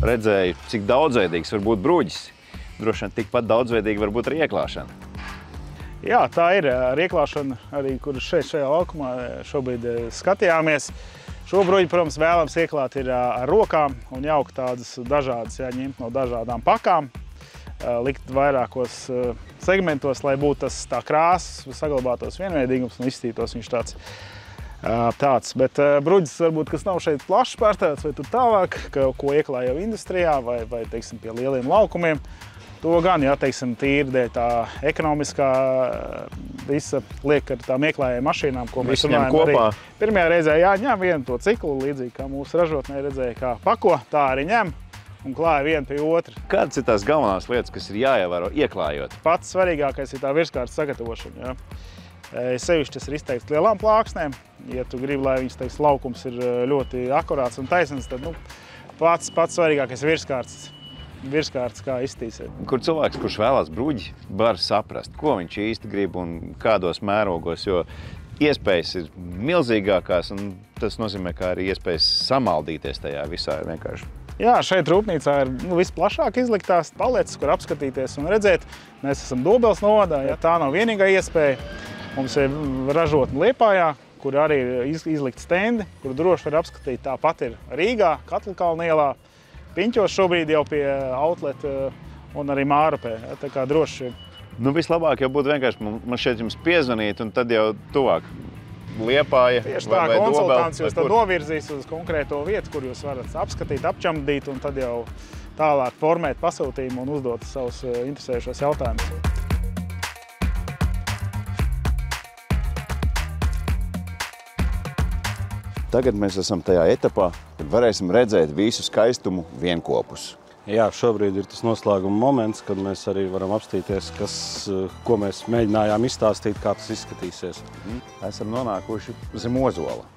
redzēju, cik daudzveidīgs var būt bruģis. Droši vien tikpat daudzveidīgi var būt arī ieklāšana. Jā, tā ir ieklāšana arī, kur šajā laukumā šobrīd skatījāmies. Šo bruģi, protams, vēlams ieklāt ir ar rokām un jaukt tādas dažādas, ņemt no dažādām pakām, likt vairākos segmentos, lai būtu tas tā krāsas, saglabātos vienveidīgums un izstītos viņš tāds. Bet bruģis varbūt, kas nav šeit plašs pārstāvēts vai tur tālāk, ko ieklāj jau industrijā vai teiksim, pie lieliem laukumiem, to gan, ja, teiksim, tīri dēļ tā ekonomiskā visa liek ar tām ieklājēju mašīnām, ko mēs runājam kopā. Arī pirmajā reizē jāņem vienu to ciklu, līdzīgi kā mūsu ražotnē redzēja, kā pako, tā arī ņem un klāja vienu pie otra. Kādas ir tās galvenās lietas, kas ir jāievēro ieklājot? Pats svarīgākais ir tā virskārtas sagatavošana. Ja. Sevišķi tas ir izteikts lielām plāksnēm. Ja tu gribi, lai viņas teiks, laukums ir ļoti akurāts un taisns, tad pats svarīgākais virskārtas, kā iztīsiet. Kur cilvēks, kurš vēlās bruģi, var saprast, ko viņš īsti grib un kādos mērogos, jo iespējas ir milzīgākās un tas nozīmē, ka arī iespējas samaldīties tajā visā ir vienkārši. Jā, šeit rūpnīcā ir visplašāk izliktās paletes, kur apskatīties un redzēt. Mēs esam Dobels novadā, ja tā nav vienīgā iespēja. Mums ir ražotne Liepājā, kur arī ir izlikt stendi, kur droši var apskatīt. Tāpat ir Rīgā, Katlkalna ielā, Piņķos šobrīd jau pie outlet un arī Mārupē. Ja, tā kā droši ir. Vislabāk jau būtu vienkārši man šeit jums piezvanīt un tad jau tuvāk Liepāja tieši tā, konsultants jūs tad novirzīs uz konkrēto vietu, kur jūs varat apskatīt, apčamdīt un tad jau tālāk formēt pasūtījumu un uzdot savus interesējušos jautājumus. Tagad mēs esam tajā etapā, kad varēsim redzēt visu skaistumu vienkopus. Jā, šobrīd ir tas noslēguma moments, kad mēs arī varam apstīties, ko mēs mēģinājām izstāstīt, kā tas izskatīsies. Esam nonākuši zem ozola.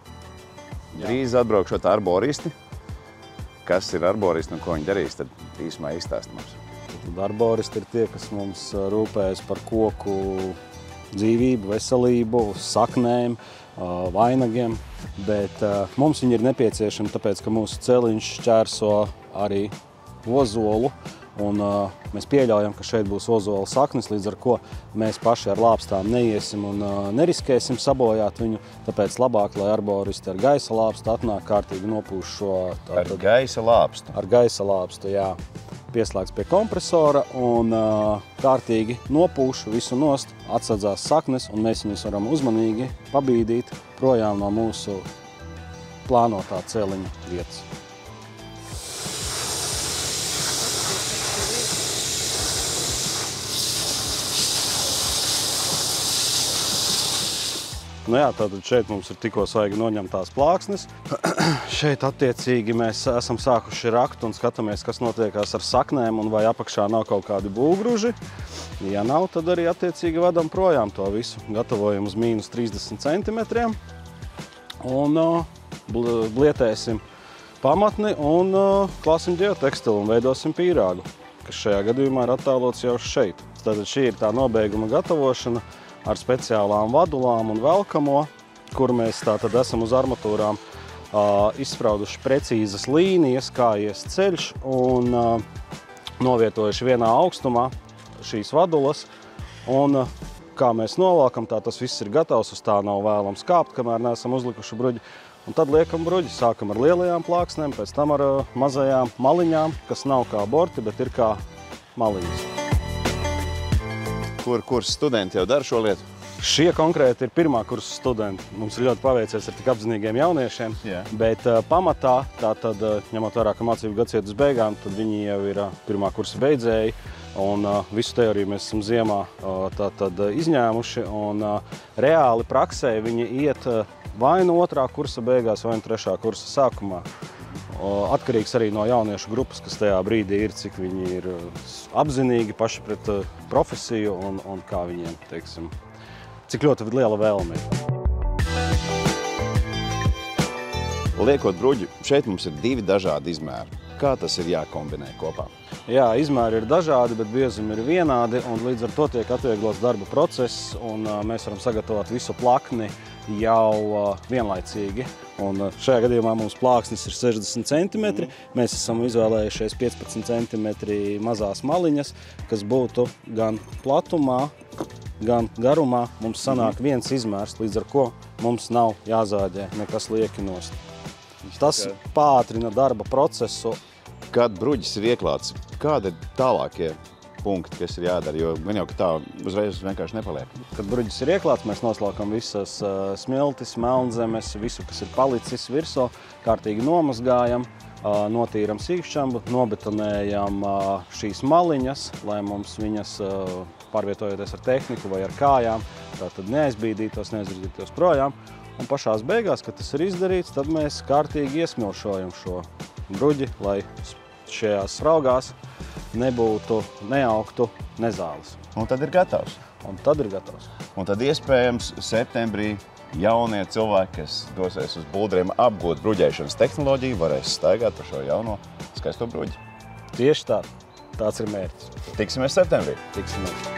Drīz atbraukšot arboristi. Kas ir arboristi un ko viņi darīs, tad īsumā izstāst mums. Arboristi ir tie, kas mums rūpējas par koku dzīvību, veselību, saknēm, vainagiem, bet mums viņi ir nepieciešami, tāpēc, ka mūsu celiņš šķērso arī ozolu, un mēs pieļaujam, ka šeit būs ozola saknes, līdz ar ko mēs paši ar lāpstām neiesim un neriskēsim sabojāt viņu, tāpēc labāk, lai arboristi ar gaisa lāpstu atnāk kārtīgi nopūš šo... Ar gaisa lāpstu? Ar gaisa lāpstu, jā. Pieslēgts pie kompresora un kārtīgi nopūš visu nost, atsadzās saknes, un mēs viņus varam uzmanīgi pabīdīt projām no mūsu plānotā celiņa vietas. Jā, tātad šeit mums ir tikko svaigi noņemtās plāksnes. Šeit attiecīgi mēs esam sākuši rakt un skatāmies, kas notiekās ar saknēm un vai apakšā nav kaut kādi būvgruži. Ja nav, tad arī attiecīgi vadam projām to visu. Gatavojam uz mīnus 30 centimetriem un blietēsim pamatni un klāsim ģeotekstilu un veidosim pīrāgu, kas šajā gadījumā ir attēlots jau šeit. Tātad šī ir tā nobeiguma gatavošana ar speciālām vadulām un velkamo, kur mēs tātad esam uz armatūrām izsprauduši precīzas līnijas, kā ies ceļš un novietojuši vienā augstumā šīs vadulas. Un kā mēs novelkam, tā tas viss ir gatavs, uz tā nav vēlams kāpt, kamēr neesam uzlikuši bruģi. Un tad liekam bruģi, sākam ar lielajām plāksnēm, pēc tam ar mazajām maliņām, kas nav kā borti, bet ir kā maliņas. Kursus studenti jau dara šo lietu? Šie konkrēti ir pirmā kursa studenti. Mums ir ļoti paveicies ar tik apzinīgiem jauniešiem, bet pamatā, tātad, ņemot vērā, ka mācību gads iet uz beigām, tad viņi jau ir pirmā kursa beidzēji, un visu teoriju mēs esam ziemā tātad izņēmuši, un reāli praksē viņi iet vai no 2. kursa beigās, vai no 3. kursa sākumā. Atkarīgs arī no jauniešu grupas, kas tajā brīdī ir, cik viņi ir apzinīgi paši pret profesiju un kā viņiem, teiksim, cik ļoti liela vēlme ir. Liekot bruģi, šeit mums ir 2 dažādi izmēri. Kā tas ir jākombinē kopā? Jā, izmēri ir dažādi, bet biezumi ir vienādi, un līdz ar to tiek atvieglots darba process, un mēs varam sagatavot visu plakni jau vienlaicīgi. Un šajā gadījumā mums plāksnes ir 60 cm. Mēs esam izvēlējušies 15 cm mazās maliņas, kas būtu gan platumā, gan garumā. Mums sanāk viens izmērs, līdz ar ko mums nav jāzāģē nekas lieki nost. Tas pātrina darba procesu. Kad bruģis ir ieklāts, kādi ir tālākie punkti, kas ir jādara, jo gan jau, ka tā uzreiz vienkārši nepaliek. Kad bruģis ir ieklāts, mēs noslākam visas smiltis, melnzemes, visu, kas ir palicis virsū, kārtīgi nomazgājam, notīram sīkšķambu, nobetonējam šīs maliņas, lai mums viņas pārvietojoties ar tehniku vai ar kājām, tātad neaizbīdītos projām. Un pašās beigās, kad tas ir izdarīts, tad mēs kārtīgi iesmilšojam šo bruģi, lai šajās spraugās neaugtu nezāles. Un tad ir gatavs. Un tad ir gatavs. Un tad iespējams septembrī jaunie cilvēki, kas dosies uz Buldriem apgūt bruģēšanas tehnoloģiju, varēs staigāt par šo jauno skaisto bruģi. Tieši tā. Tāds ir mērķis. Tiksimies septembrī. Tiksimies.